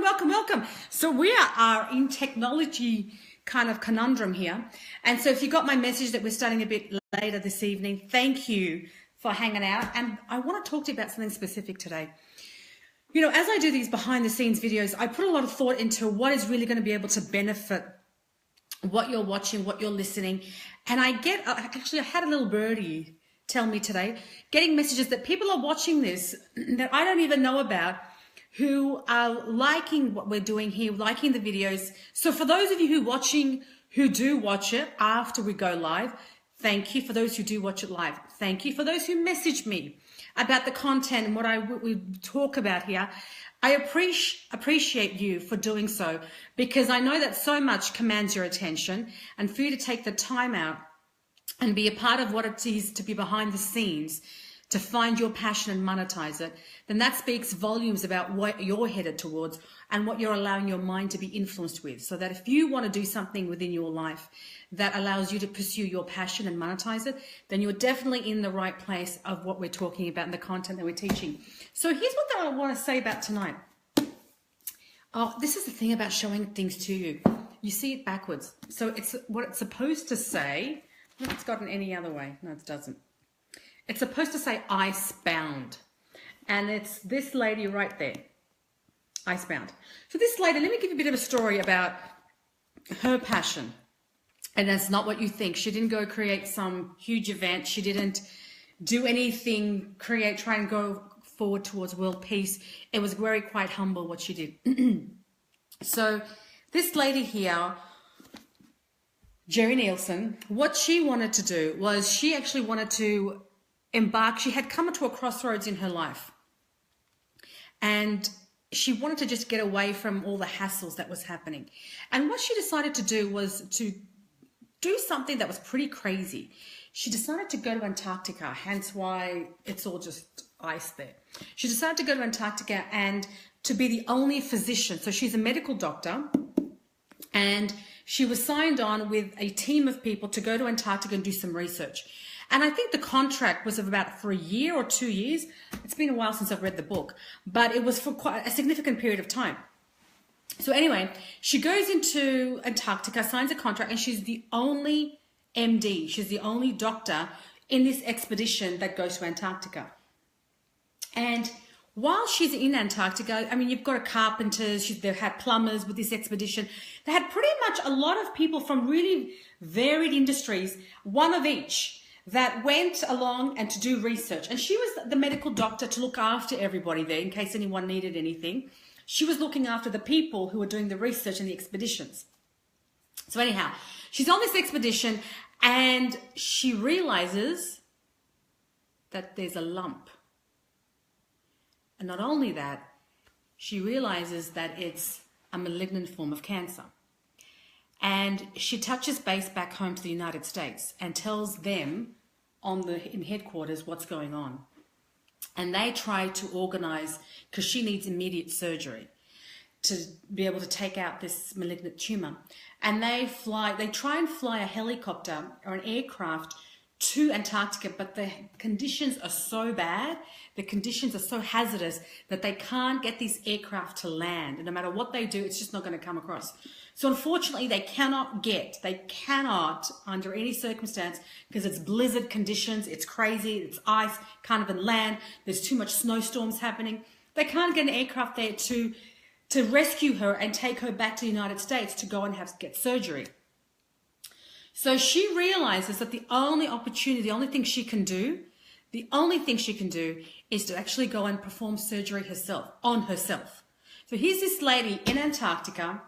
welcome. So we are in technology kind of conundrum here. And so if you got my message that we're starting a bit later this evening, thank you for hanging out. And I want to talk to you about something specific today. You know, as I do these behind the scenes videos, I put a lot of thought into what is really going to be able to benefit what you're watching, what you're listening. And I had a little birdie tell me today, getting messages that people are watching this that I don't even know about, who are liking what we're doing here, liking the videos. So for those of you who do watch it after we go live, thank you. For those who do watch it live, thank you. For those who message me about the content and what we talk about here, I appreciate you for doing so, because I know that so much commands your attention, and for you to take the time out and be a part of what it is to be behind the scenes, to find your passion and monetize it, then that speaks volumes about what you're headed towards and what you're allowing your mind to be influenced with. So that if you want to do something within your life that allows you to pursue your passion and monetize it, then you're definitely in the right place of what we're talking about and the content that we're teaching. So here's what I want to say about tonight. Oh, this is the thing about showing things to you. You see it backwards. So it's what it's supposed to say. I don't know if it's gotten any other way. No, it doesn't. It's supposed to say icebound. And it's this lady right there. Icebound. So this lady, let me give you a bit of a story about her passion. And that's not what you think. She didn't go create some huge event. She didn't do anything, try and go forward towards world peace. It was very quite humble what she did. So this lady here, Jerry Nielsen, what she wanted to do was she actually wanted to embark. She had come to a crossroads in her life, and she wanted to just get away from all the hassles that was happening. And what she decided to do was to do something that was pretty crazy. She decided to go to Antarctica, hence why it's all just ice there. She decided to go to Antarctica and to be the only physician. So she's a medical doctor, and she was signed on with a team of people to go to Antarctica and do some research. And I think the contract was for a year or 2 years. It's been a while since I've read the book, but it was for quite a significant period of time. So anyway, she goes into Antarctica, signs a contract, and she's the only MD. She's the only doctor in this expedition that goes to Antarctica. And while she's in Antarctica, I mean, you've got carpenters, they've had plumbers with this expedition. They had pretty much a lot of people from really varied industries, one of each, that went along and to do research. And she was the medical doctor to look after everybody there in case anyone needed anything. She was looking after the people who were doing the research and the expeditions. So anyhow, she's on this expedition and she realizes that there's a lump. And not only that, she realizes that it's a malignant form of cancer. And she touches base back home to the United States and tells them in headquarters what's going on. And they try to organize, because she needs immediate surgery to be able to take out this malignant tumor. And they try and fly a helicopter or an aircraft to Antarctica, but the conditions are so bad, the conditions are so hazardous that they can't get this aircraft to land. And no matter what they do, it's just not going to come across. So unfortunately, they cannot under any circumstance, because it's blizzard conditions, it's crazy, it's ice, can't even land, there's too much snowstorms happening. They can't get an aircraft there to rescue her and take her back to the United States to go and get surgery. So she realizes that the only thing she can do is to actually go and perform surgery on herself. So here's this lady in Antarctica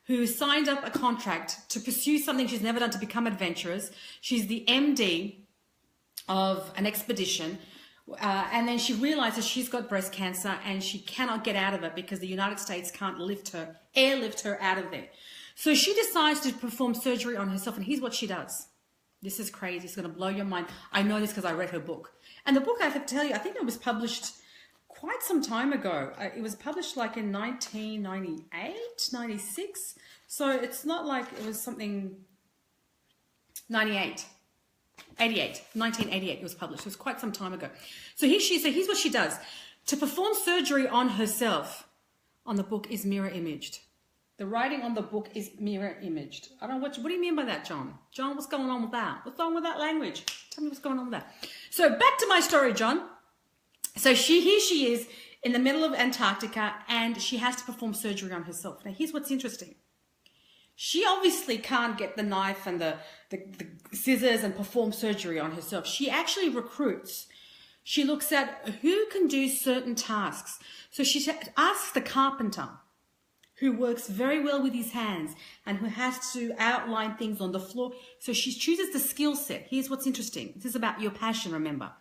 who signed up a contract to pursue something she's never done, to become adventurous. She's the MD of an expedition. And then she realizes she's got breast cancer and she cannot get out of it because the United States can't airlift her out of there. So she decides to perform surgery on herself, and here's what she does. This is crazy. It's going to blow your mind. I know this because I read her book. And the book, I have to tell you, I think it was published quite some time ago. It was published like in 1998, 96. So it's not like it was something 1988, it was published. It was quite some time ago. So here's what she does. To perform surgery on herself, on the book is mirror imaged. The writing on the book is mirror imaged. I don't know, what do you mean by that, John? John, what's going on with that? What's wrong with that language? Tell me what's going on with that. So back to my story, John. So here she is in the middle of Antarctica, and she has to perform surgery on herself. Now, here's what's interesting. She obviously can't get the knife and the scissors and perform surgery on herself. She actually recruits. She looks at who can do certain tasks. So she asks the carpenter, who works very well with his hands and who has to outline things on the floor. So she chooses the skill set. Here's what's interesting. This is about your passion, remember.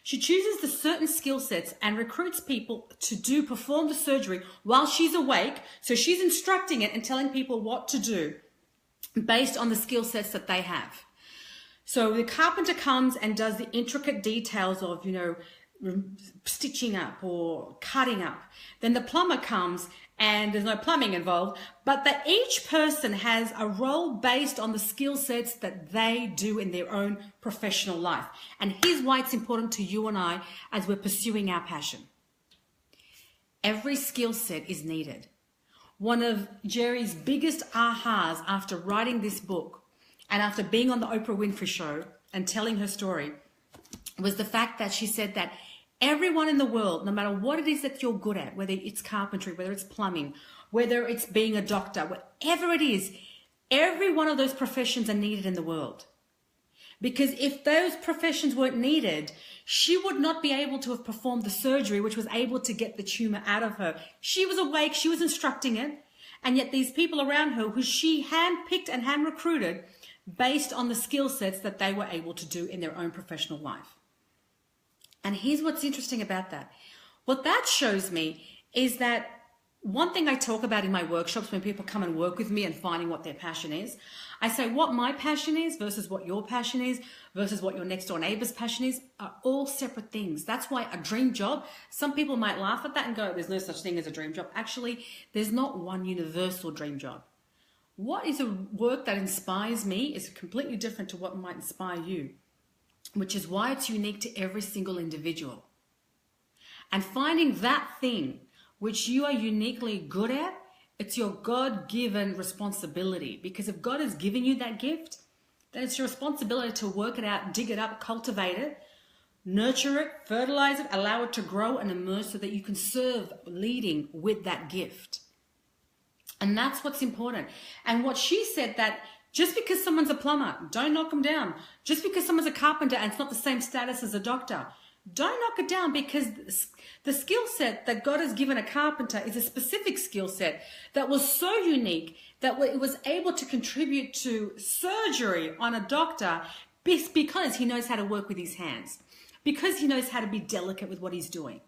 She chooses the certain skill sets and recruits people to perform the surgery while she's awake. So she's instructing it and telling people what to do based on the skill sets that they have. So the carpenter comes and does the intricate details of, stitching up or cutting up. Then the plumber comes and there's no plumbing involved, but that each person has a role based on the skill sets that they do in their own professional life. And here's why it's important to you and I as we're pursuing our passion. Every skill set is needed. One of Jerry's biggest ahas after writing this book and after being on the Oprah Winfrey Show and telling her story was the fact that she said that everyone in the world, no matter what it is that you're good at, whether it's carpentry, whether it's plumbing, whether it's being a doctor, whatever it is, every one of those professions are needed in the world. Because if those professions weren't needed, she would not be able to have performed the surgery, which was able to get the tumor out of her. She was awake, she was instructing it, and yet these people around her, who she handpicked and hand recruited based on the skill sets that they were able to do in their own professional life. And here's what's interesting about that. What that shows me is that one thing I talk about in my workshops when people come and work with me and finding what their passion is, I say what my passion is versus what your passion is versus what your next door neighbor's passion is are all separate things. That's why a dream job, some people might laugh at that and go, there's no such thing as a dream job. Actually, there's not one universal dream job. What is a work that inspires me is completely different to what might inspire you, which is why it's unique to every single individual. And finding that thing which you are uniquely good at, it's your God-given responsibility. Because if God has given you that gift, then it's your responsibility to work it out, dig it up, cultivate it, nurture it, fertilize it, allow it to grow and emerge so that you can serve leading with that gift. And that's what's important. And what she said, that just because someone's a plumber, don't knock them down. Just because someone's a carpenter and it's not the same status as a doctor, don't knock it down, because the skill set that God has given a carpenter is a specific skill set that was so unique that it was able to contribute to surgery on a doctor because he knows how to work with his hands, because he knows how to be delicate with what he's doing.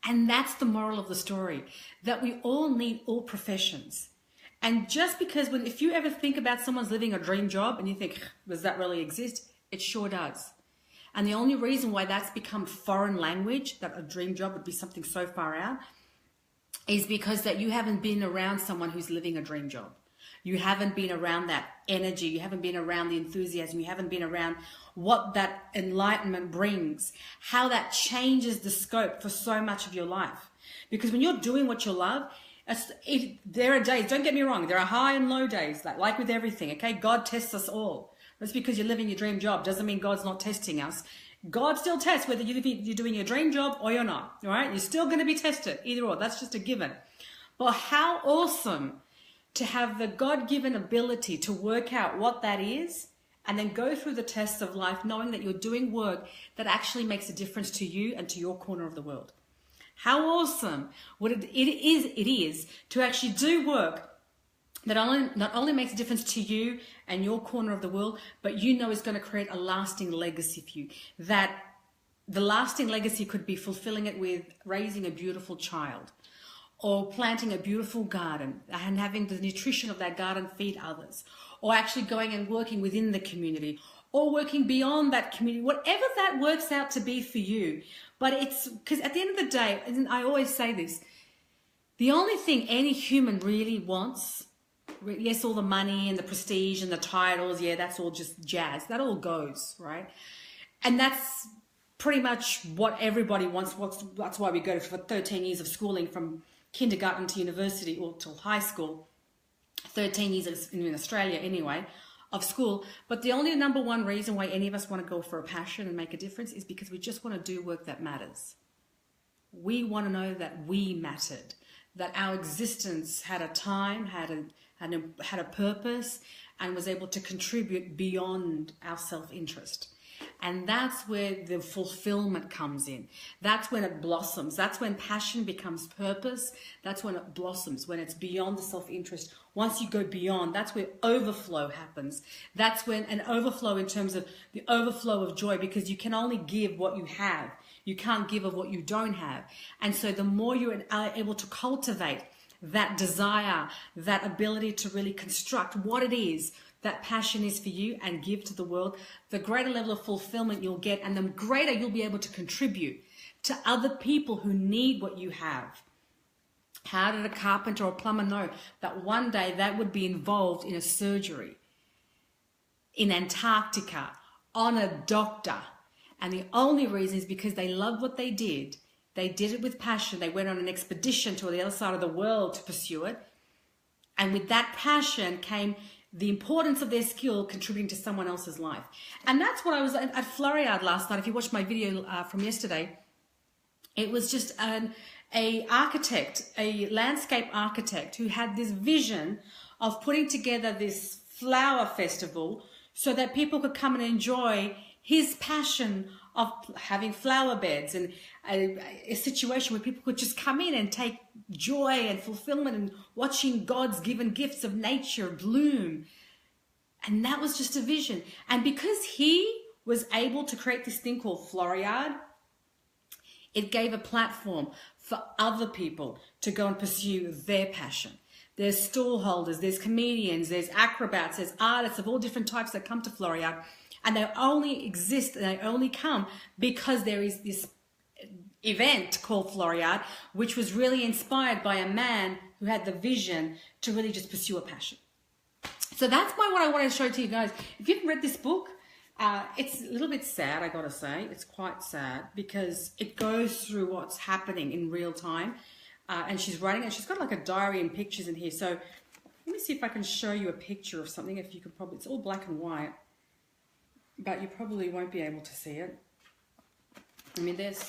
And that's the moral of the story, that we all need all professions. And just because if you ever think about someone's living a dream job and you think, does that really exist? It sure does. And the only reason why that's become foreign language, that a dream job would be something so far out, is because that you haven't been around someone who's living a dream job. You haven't been around that energy. You haven't been around the enthusiasm. You haven't been around what that enlightenment brings, how that changes the scope for so much of your life. Because when you're doing what you love, there are days, don't get me wrong, there are high and low days, like with everything, okay? God tests us all. Just because you're living your dream job doesn't mean God's not testing us. God still tests whether you're doing your dream job or you're not, all right? You're still going to be tested, either or. That's just a given. But how awesome to have the God-given ability to work out what that is and then go through the tests of life knowing that you're doing work that actually makes a difference to you and to your corner of the world. How awesome it is to actually do work that not only makes a difference to you and your corner of the world, but you know is going to create a lasting legacy for you. That the lasting legacy could be fulfilling it with raising a beautiful child, or planting a beautiful garden and having the nutrition of that garden feed others, or actually going and working within the community, or working beyond that community, whatever that works out to be for you. But it's because at the end of the day, and I always say this, the only thing any human really wants, yes, all the money and the prestige and the titles, yeah, that's all just jazz. That all goes, right? And that's pretty much what everybody wants. That's why we go for 13 years of schooling from kindergarten to university or till high school, 13 years in Australia anyway, of school. But the only number one reason why any of us want to go for a passion and make a difference is because we just want to do work that matters. We want to know that we mattered, that our existence had a time, had a purpose, and was able to contribute beyond our self-interest. And that's where the fulfillment comes in. That's when it blossoms. That's when passion becomes purpose. That's when it blossoms, when it's beyond the self-interest. Once you go beyond, that's where overflow happens. That's when an overflow in terms of the overflow of joy, because you can only give what you have. You can't give of what you don't have. And so the more you are able to cultivate that desire, that ability to really construct what it is that passion is for you and give to the world, the greater level of fulfillment you'll get, and the greater you'll be able to contribute to other people who need what you have. How did a carpenter or plumber know that one day that would be involved in a surgery in Antarctica on a doctor? And the only reason is because they loved what they did. They did it with passion. They went on an expedition to the other side of the world to pursue it. And with that passion came the importance of their skill contributing to someone else's life. And that's what I was at Floriade last night. If you watched my video from yesterday, it was just a architect, a landscape architect who had this vision of putting together this flower festival so that people could come and enjoy his passion of having flower beds, and a situation where people could just come in and take joy and fulfillment in watching God's given gifts of nature bloom. And that was just a vision. And because he was able to create this thing called Floriade, it gave a platform for other people to go and pursue their passion. There's stall holders, there's comedians, there's acrobats, there's artists of all different types that come to Floriade. And they only exist and they only come because there is this event called Floriade, which was really inspired by a man who had the vision to really just pursue a passion. So that's what I want to show to you guys. If you haven't read this book, it's a little bit sad, I gotta say. It's quite sad because it goes through what's happening in real time. And she's writing, and she's got like a diary and pictures in here. So let me see if I can show you a picture of something. If you could probably, it's all black and white, but you probably won't be able to see it. I mean, it's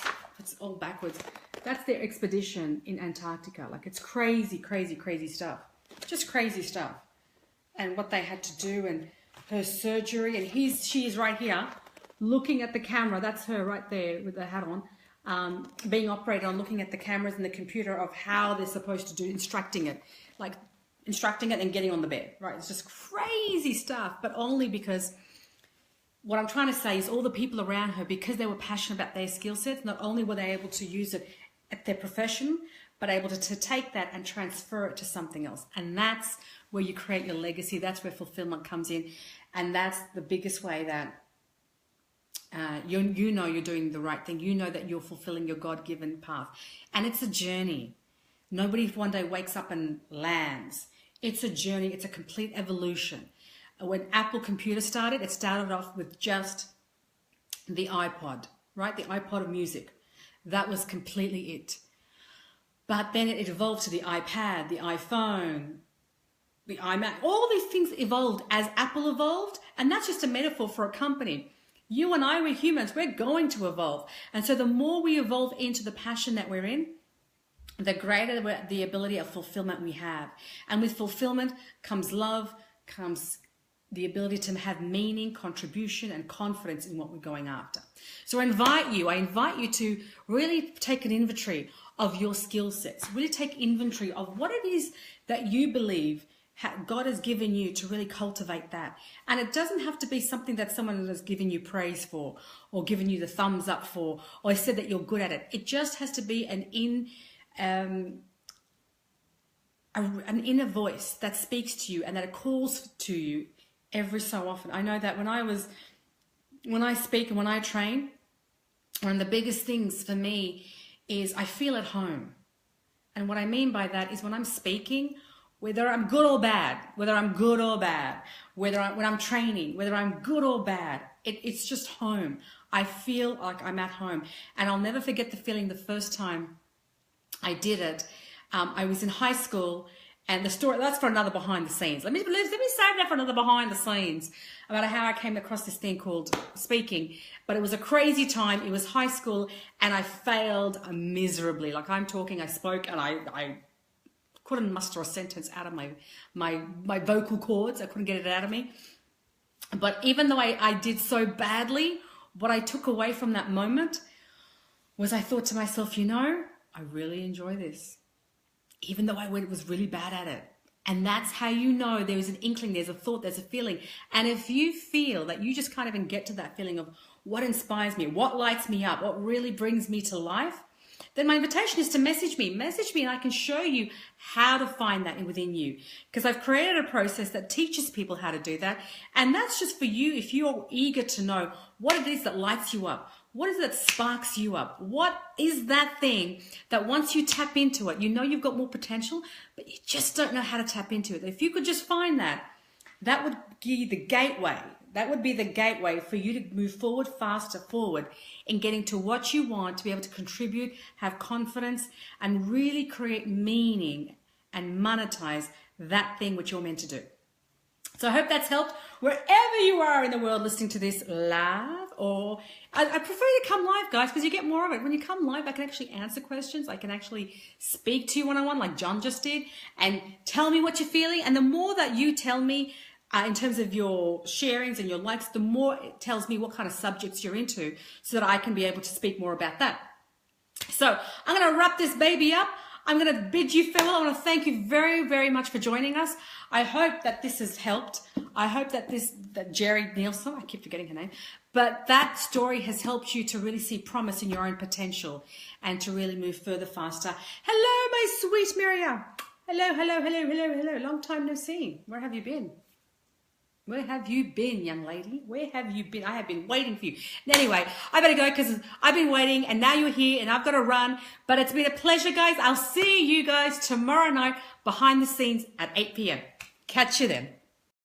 all backwards. That's their expedition in Antarctica. Like, it's crazy, crazy, crazy stuff. Just crazy stuff. And what they had to do, and her surgery, and she is right here looking at the camera. That's her right there with the hat on, being operated on, looking at the cameras and the computer of how they're supposed to do, instructing it and getting on the bed, right? It's just crazy stuff, but only because what I'm trying to say is all the people around her, because they were passionate about their skill sets, not only were they able to use it at their profession, but able to take that and transfer it to something else. And that's where you create your legacy. That's where fulfillment comes in. And that's the biggest way that you know you're doing the right thing. You know that you're fulfilling your God-given path. And it's a journey. Nobody one day wakes up and lands. It's a journey. It's a complete evolution. When Apple Computer started, it started off with just the iPod, right? The iPod of music. That was completely it. But then it evolved to the iPad, the iPhone, the iMac. All these things evolved as Apple evolved. And that's just a metaphor for a company. You and I, we're humans. We're going to evolve. And so the more we evolve into the passion that we're in, the greater the ability of fulfillment we have. And with fulfillment comes love, comes the ability to have meaning, contribution, and confidence in what we're going after. So I invite you to really take an inventory of your skill sets. Really take inventory of what it is that you believe God has given you to really cultivate that. And it doesn't have to be something that someone has given you praise for, or given you the thumbs up for, or said that you're good at it. It just has to be an inner voice that speaks to you and that it calls to you every so often. I know that when I speak and when I train, one of the biggest things for me is I feel at home. And what I mean by that is when I'm speaking, whether I'm good or bad, when I'm training, whether I'm good or bad, it's just home. I feel like I'm at home. And I'll never forget the feeling the first time I did it. I was in high school, and the story, that's for another behind the scenes. Let me save that for another behind the scenes about how I came across this thing called speaking. But it was a crazy time. It was high school, and I failed miserably. Like, I'm talking, I spoke, and I couldn't muster a sentence out of my vocal cords. I couldn't get it out of me. But even though I did so badly, what I took away from that moment was I thought to myself, you know, I really enjoy this, even though I was really bad at it. And that's how you know there's an inkling, there's a thought, there's a feeling. And if you feel that you just can't even get to that feeling of what inspires me, what lights me up, what really brings me to life, then my invitation is to message me. Message me, and I can show you how to find that within you. Because I've created a process that teaches people how to do that. And that's just for you if you're eager to know what it is that lights you up. What is it that sparks you up? What is that thing that once you tap into it, you know you've got more potential, but you just don't know how to tap into it? If you could just find that, that would give you the gateway. That would be the gateway for you to move forward, faster forward in getting to what you want, to be able to contribute, have confidence, and really create meaning and monetize that thing which you're meant to do. So I hope that's helped wherever you are in the world listening to this live, or I prefer you to come live, guys, because you get more of it. When you come live, I can actually answer questions. I can actually speak to you one-on-one like John just did and tell me what you're feeling. And the more that you tell me in terms of your sharings and your likes, the more it tells me what kind of subjects you're into so that I can be able to speak more about that. So I'm going to wrap this baby up. I'm going to bid you farewell. I want to thank you very, very much for joining us. I hope that this has helped. I hope that that Jerry Nielsen, I keep forgetting her name, but that story has helped you to really see promise in your own potential and to really move further, faster. Hello, my sweet Miriam. Hello, hello, hello, hello, hello. Long time no see. Where have you been? Where have you been, young lady? Where have you been? I have been waiting for you. Anyway, I better go because I've been waiting and now you're here and I've got to run. But it's been a pleasure, guys. I'll see you guys tomorrow night behind the scenes at 8 p.m. Catch you then.